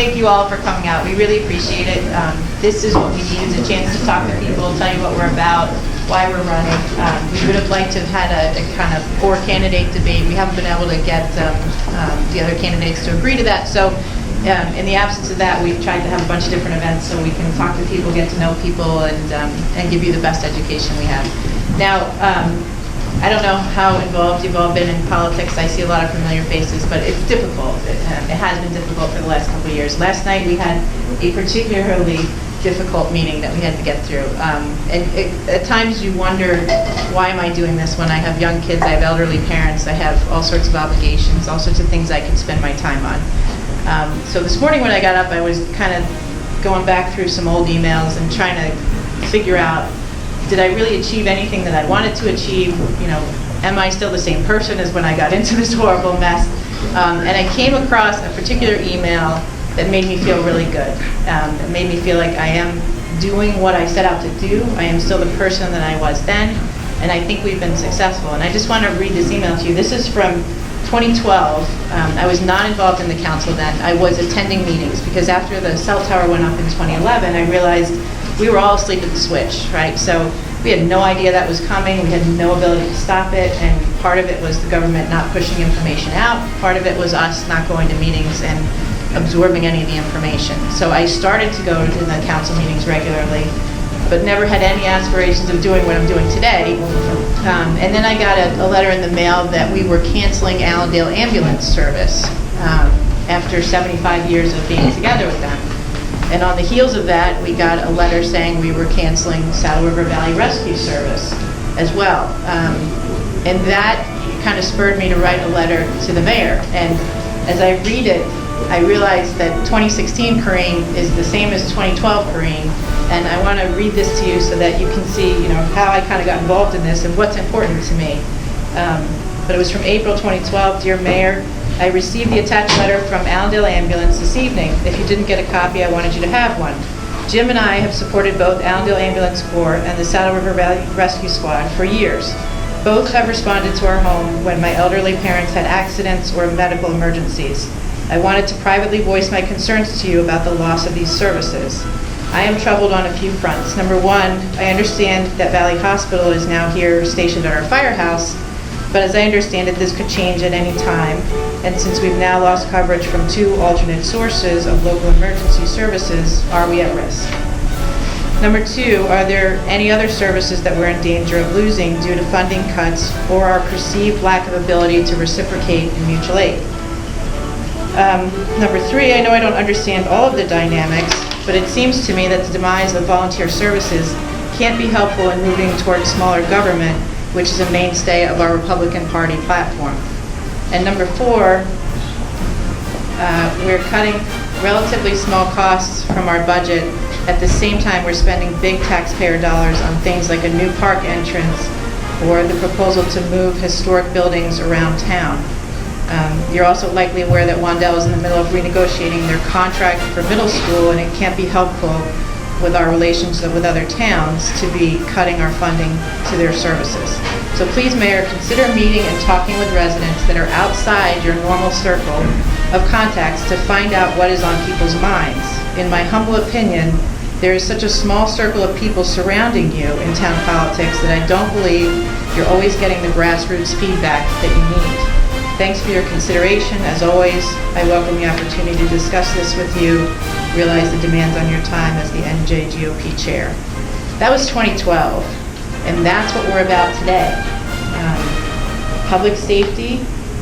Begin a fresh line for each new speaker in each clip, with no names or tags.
thank you all for coming out. We really appreciate it. This is what we need, is a chance to talk to people, tell you what we're about, why we're running. We would have liked to have had a kind of four-candidate debate. We haven't been able to get the other candidates to agree to that. So in the absence of that, we've tried to have a bunch of different events so we can talk to people, get to know people, and give you the best education we have. Now, I don't know how involved you've all been in politics. I see a lot of familiar faces, but it's difficult. It has been difficult for the last couple of years. Last night we had a particularly difficult meeting that we had to get through. At times you wonder, why am I doing this when I have young kids, I have elderly parents, I have all sorts of obligations, all sorts of things I can spend my time on. So this morning when I got up, I was kind of going back through some old emails and trying to figure out, did I really achieve anything that I wanted to achieve? You know, am I still the same person as when I got into this horrible mess? And I came across a particular email that made me feel really good. It made me feel like I am doing what I set out to do. I am still the person that I was then, and I think we've been successful. And I just want to read this email to you. This is from 2012. I was not involved in the council then. I was attending meetings because after the cell tower went up in 2011, I realized we were all asleep at the switch, right? So we had no idea that was coming. We had no ability to stop it, and part of it was the government not pushing information out. Part of it was us not going to meetings and absorbing any of the information. So I started to go to the council meetings regularly, but never had any aspirations of doing what I'm doing today. And then I got a letter in the mail that we were canceling Allendale ambulance service after 75 years of being together with them. And on the heels of that, we got a letter saying we were canceling Saddle River Valley Rescue Service as well. And that kind of spurred me to write a letter to the mayor. And as I read it, I realized that 2016 Corinne is the same as 2012 Corinne. And I want to read this to you so that you can see, you know, how I kind of got involved in this and what's important to me. But it was from April 2012. Dear Mayor, I received the attached letter from Allendale Ambulance this evening. If you didn't get a copy, I wanted you to have one. Jim and I have supported both Allendale Ambulance Corps and the Saddle River Valley Rescue Squad for years. Both have responded to our home when my elderly parents had accidents or medical emergencies. I wanted to privately voice my concerns to you about the loss of these services. I am troubled on a few fronts. Number one, I understand that Valley Hospital is now here stationed at our firehouse, but as I understand it, this could change at any time. And since we've now lost coverage from 2 alternate sources of local emergency services, are we at risk? Number 2, are there any other services that we're in danger of losing due to funding cuts or our perceived lack of ability to reciprocate in mutual aid? Number 3, I know I don't understand all of the dynamics, but it seems to me that the demise of volunteer services can't be helpful in moving towards smaller government, which is a mainstay of our Republican Party platform. And number 4, we're cutting relatively small costs from our budget. At the same time, we're spending big taxpayer dollars on things like a new park entrance or the proposal to move historic buildings around town. You're also likely aware that Wandell is in the middle of renegotiating their contract for middle school, and it can't be helpful with our relationship with other towns to be cutting our funding to their services. So please, Mayor, consider meeting and talking with residents that are outside your normal circle of contacts to find out what is on people's minds. In my humble opinion, there is such a small circle of people surrounding you in town politics that I don't believe you're always getting the grassroots feedback that you need. Thanks for your consideration. As always, I welcome the opportunity to discuss this with you, realize the demands on your time as the NJGOP chair. That was 2012, and that's what we're about today. Public safety,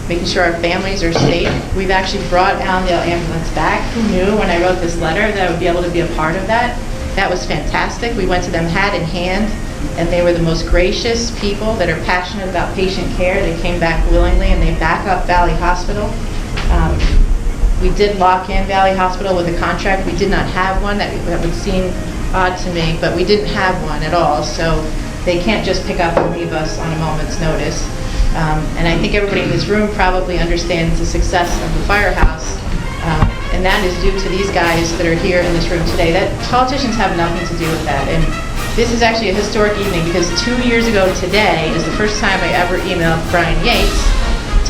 making sure our families are safe. We've actually brought Allendale Ambulance back. Who knew when I wrote this letter that I would be able to be a part of that? That was fantastic. We went to them hat in hand, and they were the most gracious people that are passionate about patient care. They came back willingly, and they back up Valley Hospital. We did lock in Valley Hospital with a contract. We did not have one. That would seem odd to me, but we didn't have one at all. So they can't just pick up and leave us on a moment's notice. And I think everybody in this room probably understands the success of the firehouse. And that is due to these guys that are here in this room today. That politicians have nothing to do with that. And this is actually a historic evening because 2 years ago today is the first time I ever emailed Brian Yates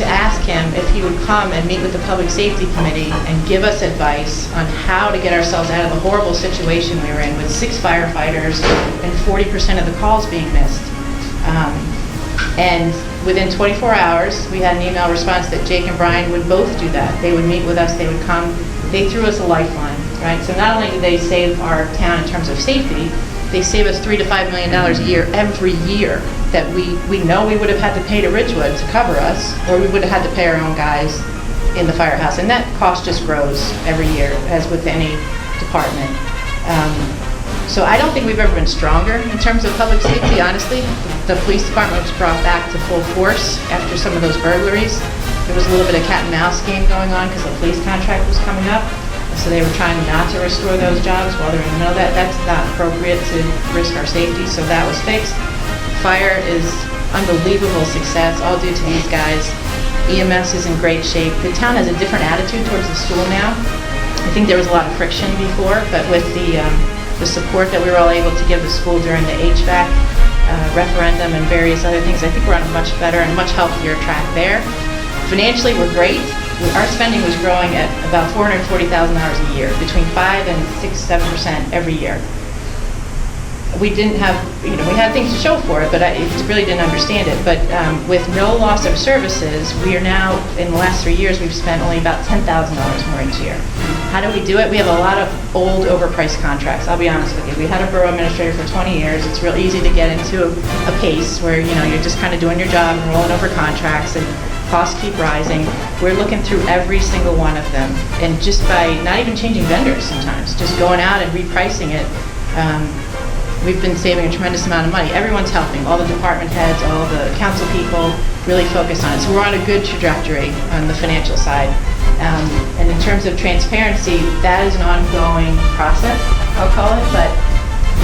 to to ask him if he would come and meet with the Public Safety Committee and give us advice on how to get ourselves out of the horrible situation we were in with 6 firefighters and 40% of the calls being missed. And within 24 hours, we had an email response that Jake and Brian would both do that. They would meet with us, they would come, they threw us a lifeline, right? So not only did they save our town in terms of safety, they save us $3 to $5 million a year every year that we know we would have had to pay to Ridgewood to cover us, or we would have had to pay our own guys in the firehouse. And that cost just grows every year, as with any department. So I don't think we've ever been stronger in terms of public safety, honestly. The police department was brought back to full force after some of those burglaries. There was a little bit of cat and mouse game going on because the police contract was coming up. So they were trying not to restore those jobs while they're in the middle of that. That's not appropriate to risk our safety, so that was fixed. Fire is unbelievable success, all due to these guys. EMS is in great shape. The town has a different attitude towards the school now. I think there was a lot of friction before, but with the support that we were all able to give the school during the HVAC referendum and various other things, I think we're on a much better and much healthier track there. Financially, we're great. Our spending was growing at about $440,000 a year, between 5 and 6-7% every year. We didn't have, we had things to show for it, but I really didn't understand it. But with no loss of services, we are now, in the last 3 years, we've spent only about $10,000 more each year. How do we do it? We have a lot of old, overpriced contracts. I'll be honest with you. We had a borough administrator for 20 years. It's real easy to get into a pace where, you're just kind of doing your job and rolling over contracts, and costs keep rising. We're looking through every single one of them, and just by not even changing vendors sometimes, just going out and repricing it, we've been saving a tremendous amount of money. Everyone's helping. All the department heads, all the council people really focus on it. So we're on a good trajectory on the financial side. And in terms of transparency, that is an ongoing process, I'll call it, but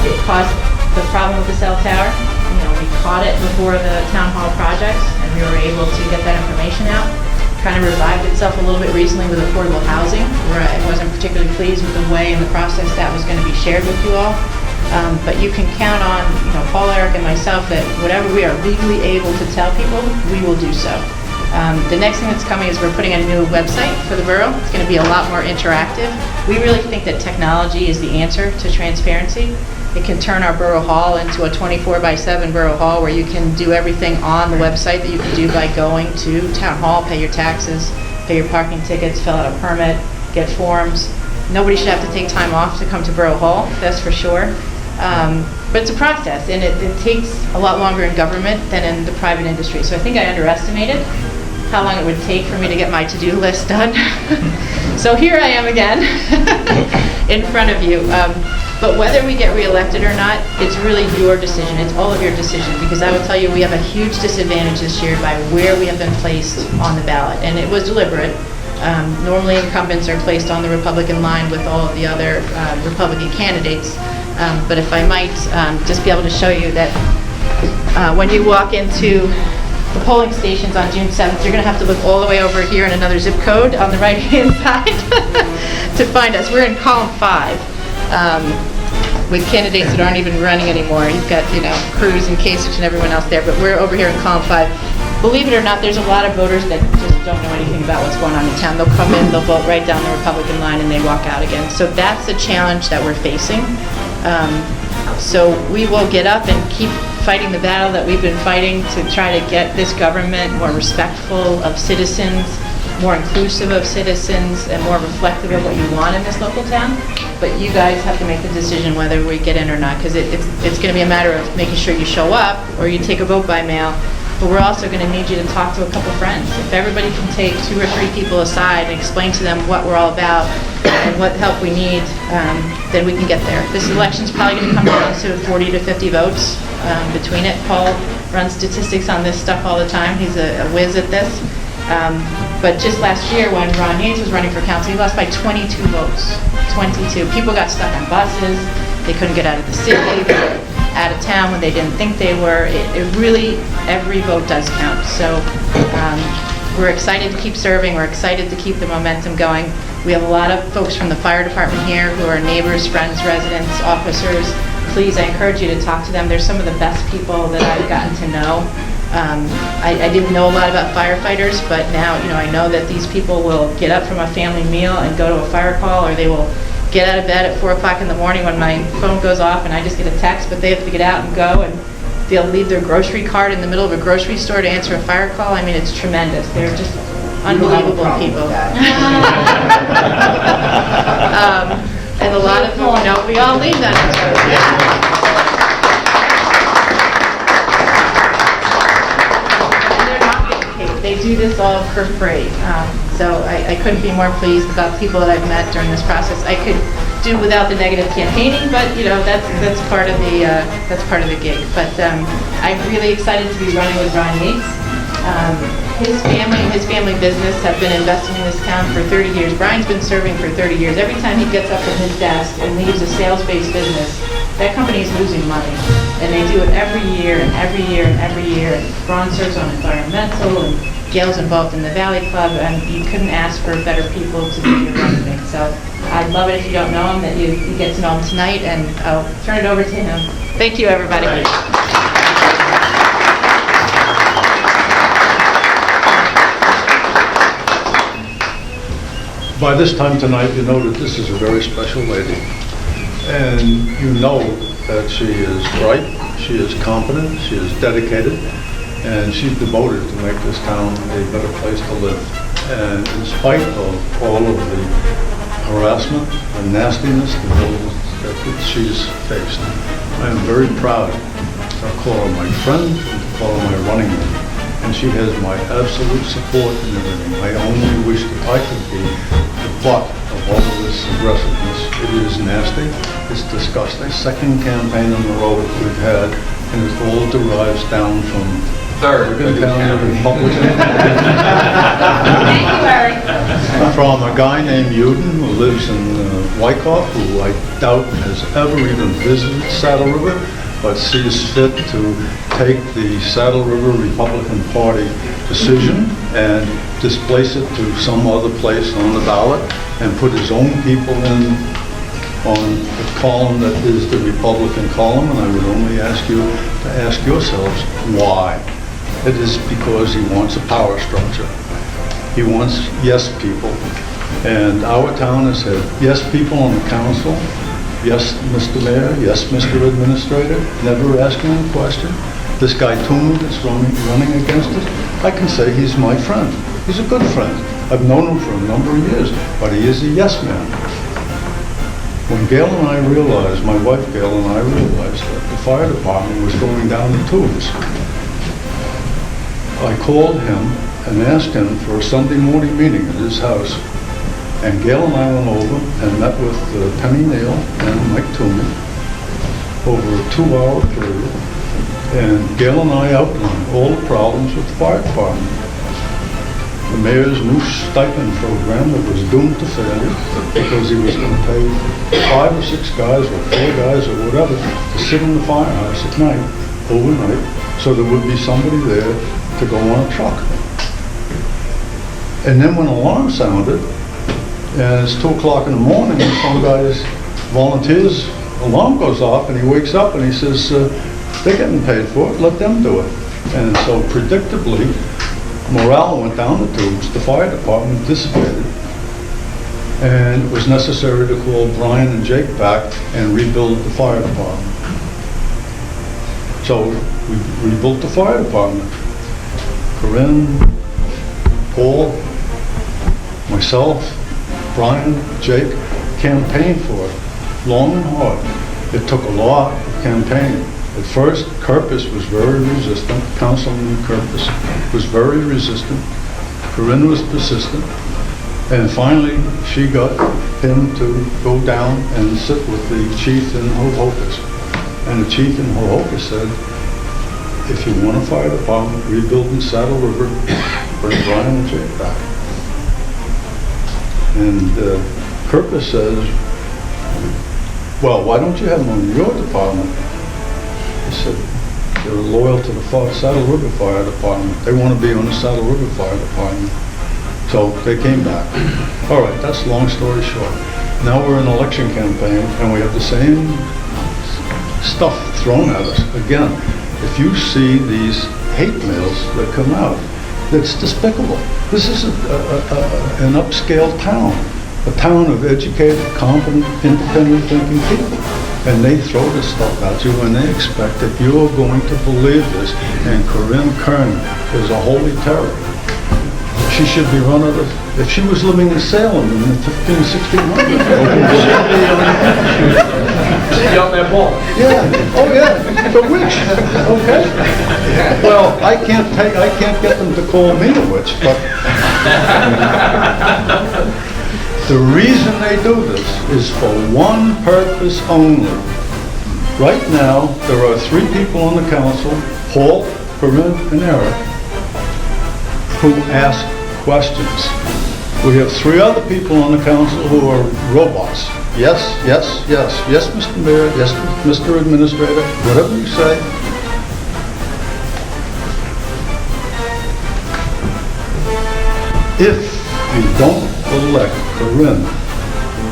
it caused the problem with the cell tower. We caught it before the town hall projects, and we were able to get that information out. Kind of revived itself a little bit recently with affordable housing, where I wasn't particularly pleased with the way and the process that was going to be shared with you all. But you can count on, Paul, Eric, and myself that whatever we are legally able to tell people, we will do so. The next thing that's coming is we're putting a new website for the borough. It's going to be a lot more interactive. We really think that technology is the answer to transparency. It can turn our borough hall into a 24/7 borough hall where you can do everything on the website that you can do by going to town hall, pay your taxes, pay your parking tickets, fill out a permit, get forms. Nobody should have to take time off to come to borough hall, that's for sure. But it's a process, and it takes a lot longer in government than in the private industry. So I think I underestimated how long it would take for me to get my to-do list done. So here I am again in front of you. But whether we get reelected or not, it's really your decision. It's all of your decision, because I will tell you we have a huge disadvantage this year by where we have been placed on the ballot, and it was deliberate. Normally incumbents are placed on the Republican line with all of the other Republican candidates. But if I might just be able to show you that when you walk into the polling stations on June 7th, you're going to have to look all the way over here in another zip code on the right-hand side to find us. We're in column 5 with candidates that aren't even running anymore. You've got, Cruz and Kasich and everyone else there, but we're over here in column 5. Believe it or not, there's a lot of voters that just don't know anything about what's going on in town. They'll come in, they'll vote right down the Republican line, and they walk out again. So that's the challenge that we're facing. So we will get up and keep fighting the battle that we've been fighting to try to get this government more respectful of citizens, more inclusive of citizens, and more reflective of what you want in this local town. But you guys have to make the decision whether we get in or not, because it's going to be a matter of making sure you show up or you take a vote by mail. But we're also going to need you to talk to a couple friends. If everybody can take 2 or 3 people aside and explain to them what we're all about and what help we need, then we can get there. This election's probably going to come down to 40 to 50 votes between it. Paul runs statistics on this stuff all the time. He's a whiz at this. But just last year when Ron Yates was running for council, he lost by 22 votes. 22. People got stuck on buses. They couldn't get out of the city. They were out of town when they didn't think they were. It really, every vote does count. So we're excited to keep serving. We're excited to keep the momentum going. We have a lot of folks from the fire department here who are neighbors, friends, residents, officers. Please, I encourage you to talk to them. They're some of the best people that I've gotten to know. I didn't know a lot about firefighters, but now, you know, I know that these people will get up from a family meal and go to a fire call, or they will get out of bed at 4 o'clock in the morning when my phone goes off and I just get a text, but they have to get out and go, and they'll leave their grocery cart in the middle of a grocery store to answer a fire call. I mean, it's tremendous. They're just unbelievable people. And a lot of them, you know, we all leave that. And they're not getting paid. They do this all for free. So I couldn't be more pleased about the people that I've met during this process. I could do without the negative campaigning, but you know, that's part of the gig. But I'm really excited to be running with Ron Yates. His family and his family business have been investing in this town for 30 years. Brian's been serving for 30 years. Every time he gets up from his desk and leaves a sales-based business, that company is losing money. And they do it every year and every year and every year. And Ron serves on environmental, and Gail's involved in the Valley Club, and you couldn't ask for better people to be your running mate. So I'd love it if you don't know him, that you get to know him tonight, and I'll turn it over to him. Thank you, everybody.
By this time tonight, you know that this is a very special lady. And you know that she is bright, she is competent, she is dedicated, and she's devoted to make this town a better place to live. And in spite of all of the harassment and nastiness that she's faced, I am very proud to call her my friend and to call her my running mate. And she has my absolute support in everything. I only wish that I could be the butt of all of this aggressiveness. It is nasty, it's disgusting. Second campaign on the road we've had, and it all derives down from
third
Republican. From a guy named Uden who lives in Wyckoff, who I doubt has ever even visited Saddle River, but sees fit to take the Saddle River Republican Party decision and displace it to some other place on the ballot and put his own people in on the column that is the Republican column. And I would only ask you to ask yourselves why. It is because he wants a power structure. He wants yes people. And our town has had yes people on the council. Yes, Mr. Mayor. Yes, Mr. Administrator. Never asking a question. This guy Toomey that's running against us, I can say he's my friend. He's a good friend. I've known him for a number of years, but he is a yes man. When Gail and I realized, my wife Gail and I realized that the fire department was going down the tubes, I called him and asked him for a Sunday morning meeting at his house. And Gail and I went over and met with Penny Neal and Mike Toomey over a 2-hour period. And Gail and I outlined all the problems with the fire department. The mayor's new stipend program that was doomed to failure because he was going to pay 5 or 6 guys or 4 guys or whatever to sit in the firehouse at night, overnight, so there would be somebody there to go on a truck. And then when alarm sounded, and it's 2 o'clock in the morning, and some guy's volunteers alarm goes off, and he wakes up and he says, they're getting paid for it, let them do it. And so predictably, morale went down the tubes, the fire department dissipated, and it was necessary to call Brian and Jake back and rebuild the fire department. So we rebuilt the fire department. Corinne, Paul, myself, Brian, Jake campaigned for it, long and hard. It took a lot of campaigning. At first, Kerpis was very resistant. Councilman Kerpis was very resistant. Corinne was persistent. And finally, she got him to go down and sit with the chief in Hohokus. And the chief in Hohokus said, if you want a fire department rebuilding Saddle River, bring Brian and Jake back. And Kerpis says, well, why don't you have them on your department? He said, they're loyal to the Saddle River Fire Department. They want to be on the Saddle River Fire Department. So they came back. All right, that's long story short. Now we're in an election campaign and we have the same stuff thrown at us. Again, if you see these hate mails that come out, it's despicable. This is an upscale town, a town of educated, competent, independent thinking people. And they throw this stuff at you and they expect that you are going to believe this. And Corinne Kerner is a holy terror. She should be run out of, if she was living in Salem in the 1600s.
She'd be on that ball.
Yeah, oh yeah, the witch, okay? Well, I can't get them to call me a witch, but the reason they do this is for one purpose only. Right now, there are 3 people on the council, Paul, Corinne, and Eric, who ask questions. We have 3 other people on the council who are robots. Yes, yes, yes, yes, Mr. Mayor, yes, Mr. Administrator, whatever you say. If you don't elect Corinne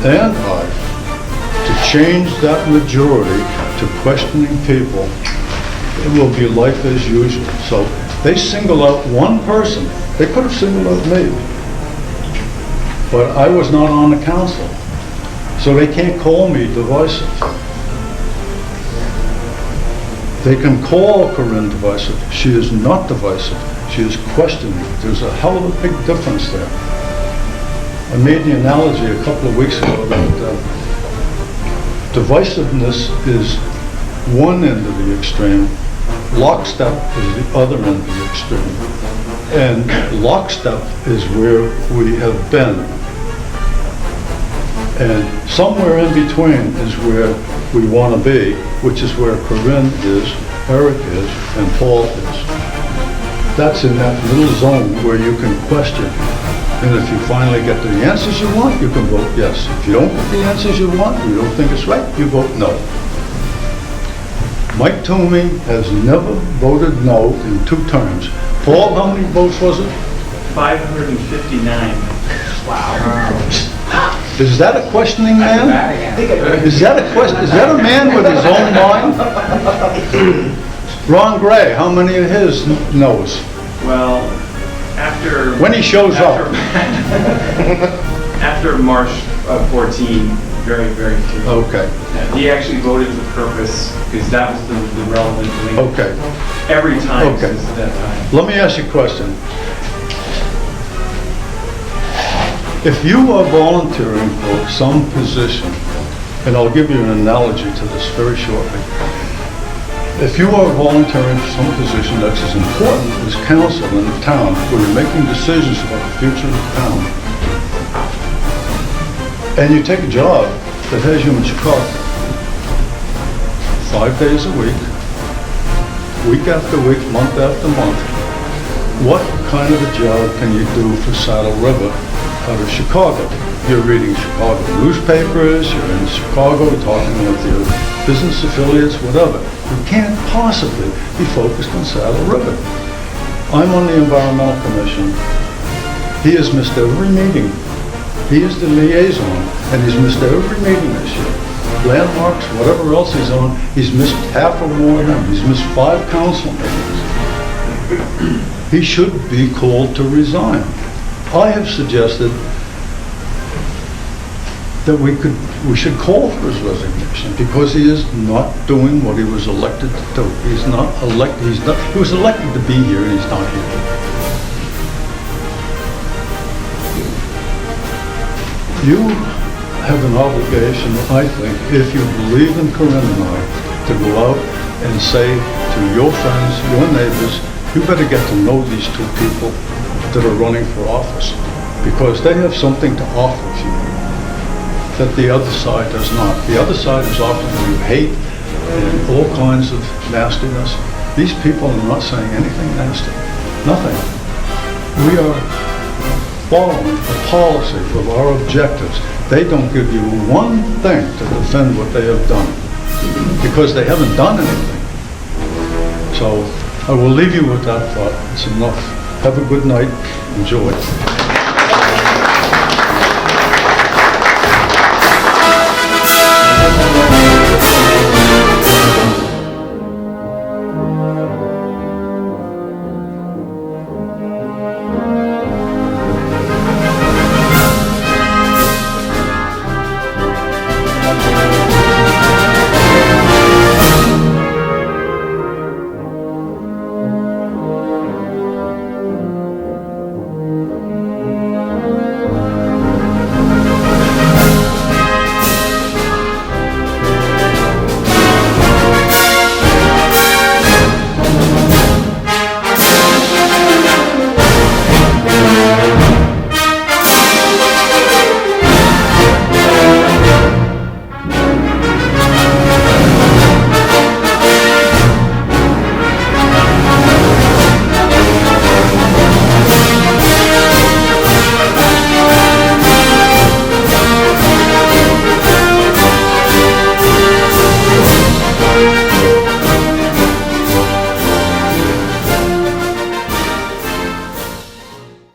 and I to change that majority to questioning people, it will be life as usual. So they single out one person. They could have singled out me, but I was not on the council, so they can't call me divisive. They can call Corinne divisive. She is not divisive. She is questioning. There's a hell of a big difference there. I made the analogy a couple of weeks ago that divisiveness is one end of the extreme, lockstep is the other end of the extreme. And lockstep is where we have been. And somewhere in between is where we want to be, which is where Corinne is, Eric is, and Paul is. That's in that little zone where you can question. And if you finally get the answers you want, you can vote yes. If you don't get the answers you want, you don't think it's right, you vote no. Mike Toomey has never voted no in 2 terms. Paul, how many votes was it?
559. Wow.
Is that a questioning man? Is that a question? Is that a man with his own mind? Ron Gray, how many of his knows?
Well, after...
When he shows up.
After March of 14, very, very few.
Okay.
He actually voted with purpose, because that was the relevant thing.
Okay.
Every time
Okay.
since that time.
Let me ask you a question. If you are volunteering for some position, and I'll give you an analogy to this very shortly. If you are volunteering for some position that's as important as council in the town, where you're making decisions about the future of the town, and you take a job that has you in Chicago 5 days a week after week, month after month, what kind of a job can you do for Saddle River out of Chicago? You're reading Chicago newspapers, you're in Chicago talking with your business affiliates, whatever. You can't possibly be focused on Saddle River. I'm on the Environmental Commission. He has missed every meeting. He is the liaison, and he's missed every meeting this year. Landmarks, whatever else he's on, he's missed half or more of them. He's missed 5 council meetings. He should be called to resign. I have suggested that we should call for his resignation because he is not doing what he was elected to do. He was elected to be here and he's not here. You have an obligation, I think, if you believe in Corinne and I, to go out and say to your friends, your neighbors, you better get to know these 2 people that are running for office because they have something to offer you that the other side does not. The other side is offering you hate and all kinds of nastiness. These people are not saying anything nasty. Nothing. We are following the policy of our objectives. They don't give you one thing to defend what they have done because they haven't done anything. So I will leave you with that thought. It's enough. Have a good night. Enjoy.